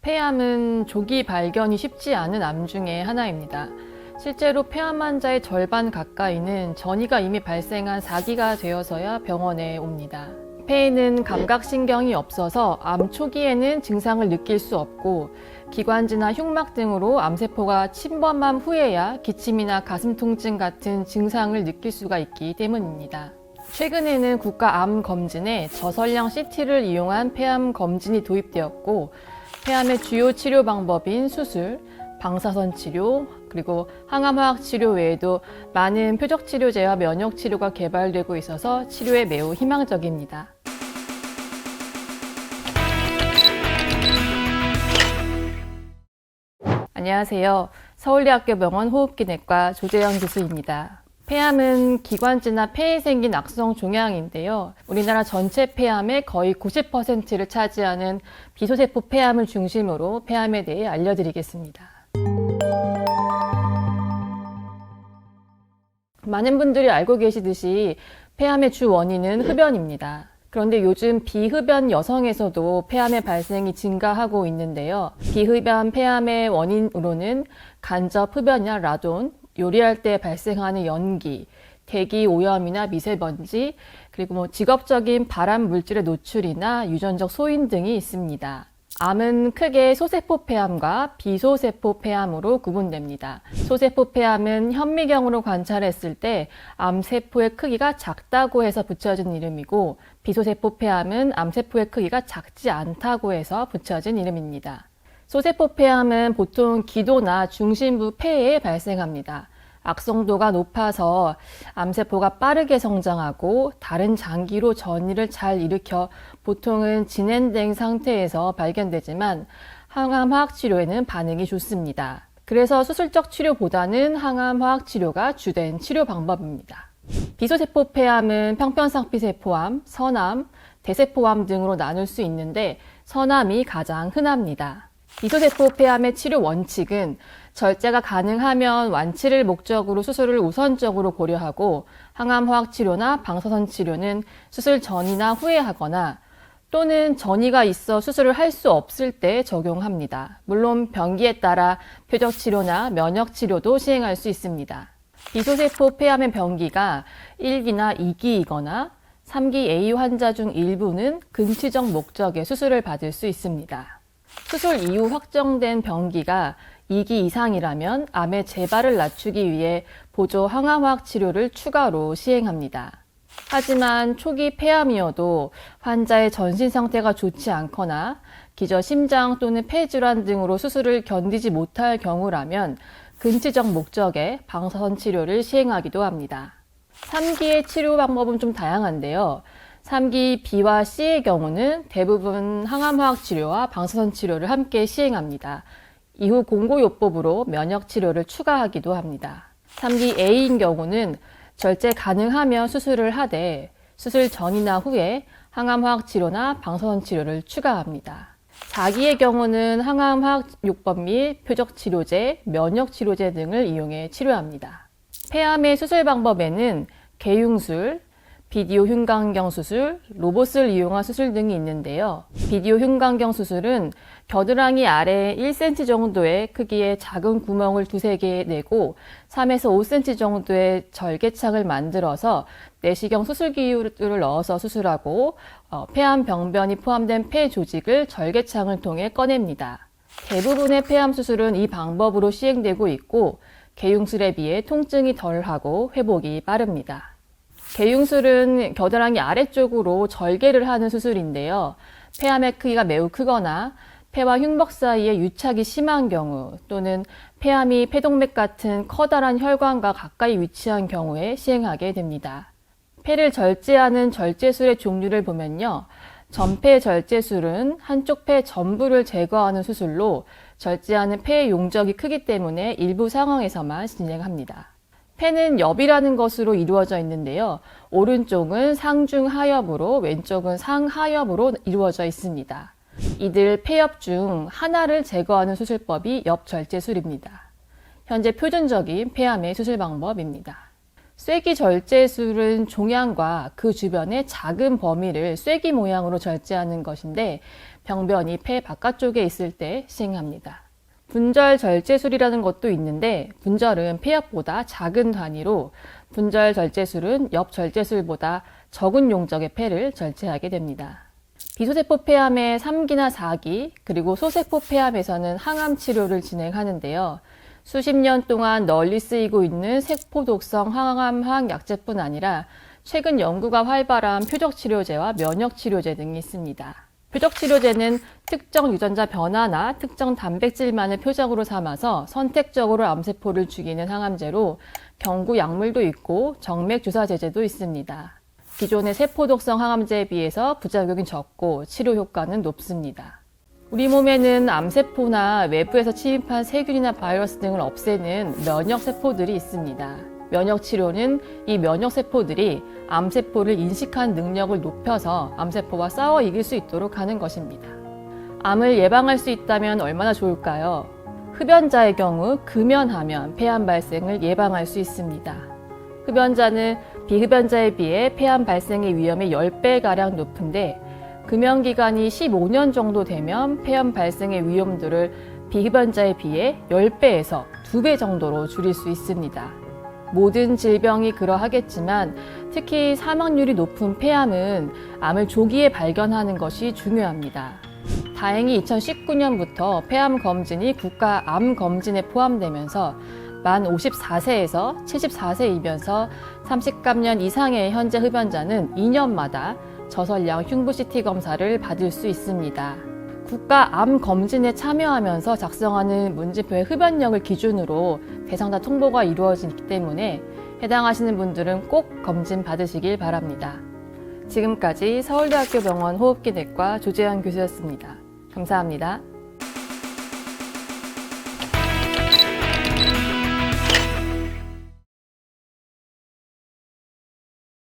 폐암은 조기 발견이 쉽지 않은 암 중에 하나입니다. 실제로 폐암 환자의 절반 가까이는 전이가 이미 발생한 4기가 되어서야 병원에 옵니다. 폐에는 감각신경이 없어서 암 초기에는 증상을 느낄 수 없고 기관지나 흉막 등으로 암세포가 침범한 후에야 기침이나 가슴 통증 같은 증상을 느낄 수가 있기 때문입니다. 최근에는 국가암 검진에 저설량 CT를 이용한 폐암 검진이 도입되었고 폐암의 주요 치료 방법인 수술, 방사선 치료, 그리고 항암화학 치료 외에도 많은 표적 치료제와 면역 치료가 개발되고 있어서 치료에 매우 희망적입니다. 안녕하세요. 서울대학교병원 호흡기내과 조재영 교수입니다. 폐암은 기관지나 폐에 생긴 악성 종양인데요. 우리나라 전체 폐암의 거의 90%를 차지하는 비소세포 폐암을 중심으로 폐암에 대해 알려드리겠습니다. 많은 분들이 알고 계시듯이 폐암의 주 원인은 흡연입니다. 그런데 요즘 비흡연 여성에서도 폐암의 발생이 증가하고 있는데요. 비흡연 폐암의 원인으로는 간접 흡연이나 라돈, 요리할 때 발생하는 연기, 대기 오염이나 미세먼지, 그리고 직업적인 발암 물질의 노출이나 유전적 소인 등이 있습니다. 암은 크게 소세포 폐암과 비소세포 폐암으로 구분됩니다. 소세포 폐암은 현미경으로 관찰했을 때 암세포의 크기가 작다고 해서 붙여진 이름이고, 비소세포 폐암은 암세포의 크기가 작지 않다고 해서 붙여진 이름입니다. 소세포 폐암은 보통 기도나 중심부 폐에 발생합니다. 악성도가 높아서 암세포가 빠르게 성장하고 다른 장기로 전이를 잘 일으켜 보통은 진행된 상태에서 발견되지만 항암화학 치료에는 반응이 좋습니다. 그래서 수술적 치료보다는 항암화학 치료가 주된 치료 방법입니다. 비소세포 폐암은 평편상피세포암, 선암, 대세포암 등으로 나눌 수 있는데 선암이 가장 흔합니다. 비소세포 폐암의 치료 원칙은 절제가 가능하면 완치를 목적으로 수술을 우선적으로 고려하고 항암화학 치료나 방사선 치료는 수술 전이나 후에 하거나 또는 전이가 있어 수술을 할 수 없을 때 적용합니다. 물론 병기에 따라 표적 치료나 면역 치료도 시행할 수 있습니다. 비소세포 폐암의 병기가 1기나 2기이거나 3기 A 환자 중 일부는 근치적 목적의 수술을 받을 수 있습니다. 수술 이후 확정된 병기가 2기 이상이라면 암의 재발을 낮추기 위해 보조 항암화학 치료를 추가로 시행합니다. 하지만 초기 폐암이어도 환자의 전신 상태가 좋지 않거나 기저 심장 또는 폐질환 등으로 수술을 견디지 못할 경우라면 근치적 목적의 방사선 치료를 시행하기도 합니다. 3기의 치료 방법은 좀 다양한데요. 3기 B와 C의 경우는 대부분 항암화학 치료와 방사선 치료를 함께 시행합니다. 이후 공고요법으로 면역 치료를 추가하기도 합니다. 3기 A인 경우는 절제 가능하면 수술을 하되 수술 전이나 후에 항암화학 치료나 방사선 치료를 추가합니다. 4기의 경우는 항암화학 요법 및 표적 치료제, 면역 치료제 등을 이용해 치료합니다. 폐암의 수술 방법에는 개흉술, 비디오 흉곽경 수술, 로봇을 이용한 수술 등이 있는데요. 비디오 흉곽경 수술은 겨드랑이 아래 1cm 정도의 크기의 작은 구멍을 2-3개 내고 3에서 5cm 정도의 절개창을 만들어서 내시경 수술기를 넣어서 수술하고 폐암 병변이 포함된 폐 조직을 절개창을 통해 꺼냅니다. 대부분의 폐암 수술은 이 방법으로 시행되고 있고 개흉술에 비해 통증이 덜하고 회복이 빠릅니다. 개흉술은 겨드랑이 아래쪽으로 절개를 하는 수술인데요. 폐암의 크기가 매우 크거나 폐와 흉곽 사이에 유착이 심한 경우 또는 폐암이 폐동맥 같은 커다란 혈관과 가까이 위치한 경우에 시행하게 됩니다. 폐를 절제하는 절제술의 종류를 보면요. 전폐 절제술은 한쪽 폐 전부를 제거하는 수술로 절제하는 폐의 용적이 크기 때문에 일부 상황에서만 진행합니다. 폐는 옆이라는 것으로 이루어져 있는데요. 오른쪽은 상중하엽으로 왼쪽은 상하엽으로 이루어져 있습니다. 이들 폐엽 중 하나를 제거하는 수술법이 옆절제술입니다. 현재 표준적인 폐암의 수술 방법입니다. 쐐기 절제술은 종양과 그 주변의 작은 범위를 쐐기 모양으로 절제하는 것인데 병변이 폐 바깥쪽에 있을 때 시행합니다. 분절 절제술이라는 것도 있는데 분절은 폐엽보다 작은 단위로 분절 절제술은 옆 절제술보다 적은 용적의 폐를 절제하게 됩니다. 비소세포 폐암의 3기나 4기 그리고 소세포 폐암에서는 항암 치료를 진행하는데요. 수십 년 동안 널리 쓰이고 있는 세포 독성 항암 화학약제뿐 아니라 최근 연구가 활발한 표적치료제와 면역치료제 등이 있습니다. 표적치료제는 특정 유전자 변화나 특정 단백질만을 표적으로 삼아서 선택적으로 암세포를 죽이는 항암제로 경구 약물도 있고 정맥주사제제도 있습니다. 기존의 세포독성 항암제에 비해서 부작용이 적고 치료 효과는 높습니다. 우리 몸에는 암세포나 외부에서 침입한 세균이나 바이러스 등을 없애는 면역세포들이 있습니다. 면역치료는 이 면역세포들이 암세포를 인식한 능력을 높여서 암세포와 싸워 이길 수 있도록 하는 것입니다. 암을 예방할 수 있다면 얼마나 좋을까요? 흡연자의 경우 금연하면 폐암 발생을 예방할 수 있습니다. 흡연자는 비흡연자에 비해 폐암 발생의 위험이 10배가량 높은데 금연기간이 15년 정도 되면 폐암 발생의 위험도를 비흡연자에 비해 10배에서 2배 정도로 줄일 수 있습니다. 모든 질병이 그러하겠지만 특히 사망률이 높은 폐암은 암을 조기에 발견하는 것이 중요합니다. 다행히 2019년부터 폐암 검진이 국가 암 검진에 포함되면서 만 54세에서 74세이면서 30감년 이상의 현재 흡연자는 2년마다 저설량 흉부 CT 검사를 받을 수 있습니다. 국가 암 검진에 참여하면서 작성하는 문진표의 흡연력을 기준으로 대상자 통보가 이루어지기 때문에 해당하시는 분들은 꼭 검진 받으시길 바랍니다. 지금까지 서울대학교 병원 호흡기내과 조재현 교수였습니다. 감사합니다.